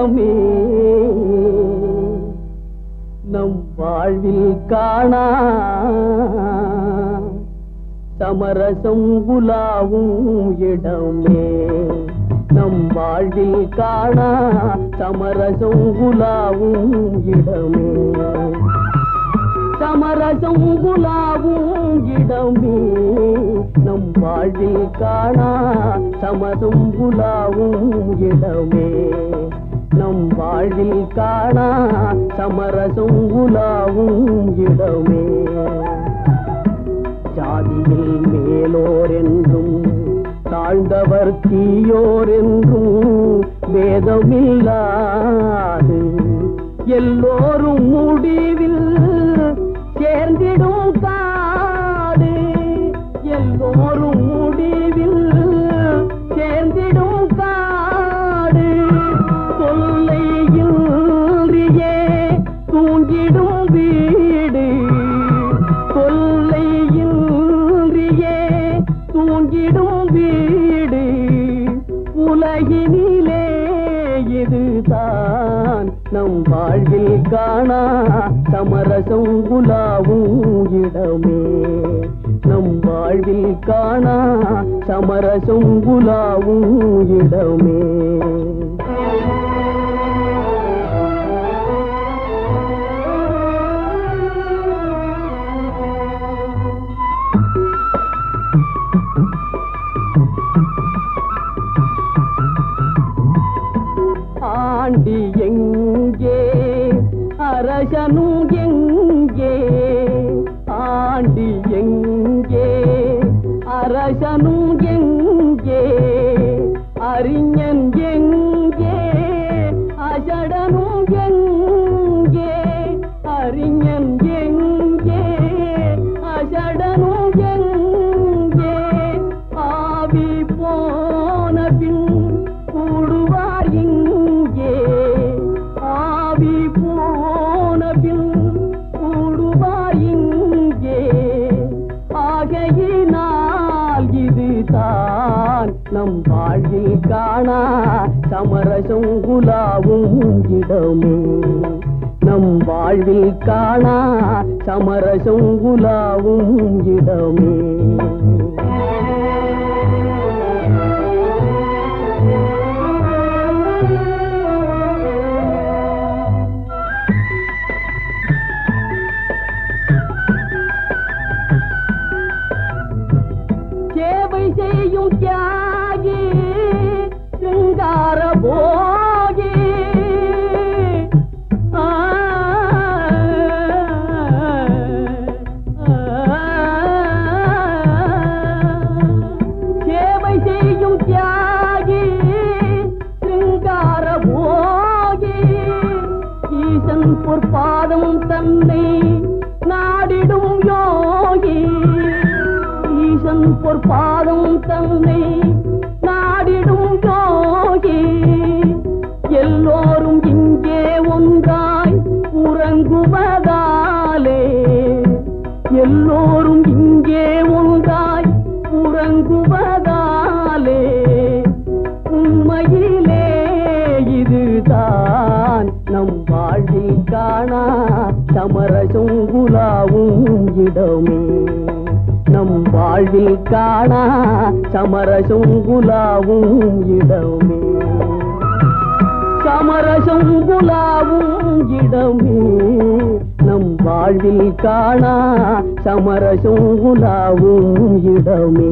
இடமே நம் வாழ்வில் காணா சமரசம் உலாவும் இடமே நம் வாழ்வில் காணா சமரசம் உலாவும் இடமே சமரசம் உலாவும் இடமே நம் வாழ்வில் காணா சமரசம் உலாவும் இடமே நம் வாழ்வில் காணா சமரசம் உலாவும் இடமே ஜாதியில் மேலோர் என்றும் தாழ்ந்தவர் தீயோர் என்றும் வேதமில்லாது எல்லோரும் முடிவில் சேர்ந்திடும் காடு எல்லோரும் முடிவில் சேர்ந்திடும் காடு தொல்லையில்றியே தூங்கிடும் வீடு தொல்லையில்றியே தூங்கிடும் வீடு உலகினிலே இதுதான் நம் வாழ்வில் காணா சமரசம் உலாவும் இடமே நம் வாழ்வில் காணா சமரசம் உலாவும் இடமே ஆண்டி எங்கே அரசனும் எங்கே ஆண்டி எங்கே அரசனும் எங்கே அறிஞன் எங்கே அசடனும் எங்கே அறிஞன் எங்கே அசடனும் எங்கே ஆவி போன பின் கூடுவார் இங்கே ஆவி போன பின் கூடுவார் இங்கே ஆகையினால் இதுதான் நம் வாழ்வில் காணா சமரசம் உலாவும் இடமே நம் வாழ்வில் காணா சமரசம் உலாவும் இடமே சேவை செய்யும் தியாகி சிங்கார போகி சேவை செய்யும் தியாகி சிங்கார போகி ஈசன் பொற்பாதம் தன்னை நாடிடும் யோகி ஈசன் பொற்பாதம் தன்னை நாடிடும் யோகி எல்லோரும் இங்கே ஒன்றாய் உறங்குவதாலே எல்லோரும் இங்கே ஒன்றாய் உறங்குவதாலே உண்மையிலே இதுதான் நம் வாழ்வில் காணா சமரசம் உலாவும் இடமே நம் வாழ்வில் காணா சமரசம் உலாவும் இடமே சமரசம் உலாவும் இடமே நம் வாழ்வில் காணா சமரசம் உலாவும் இடமே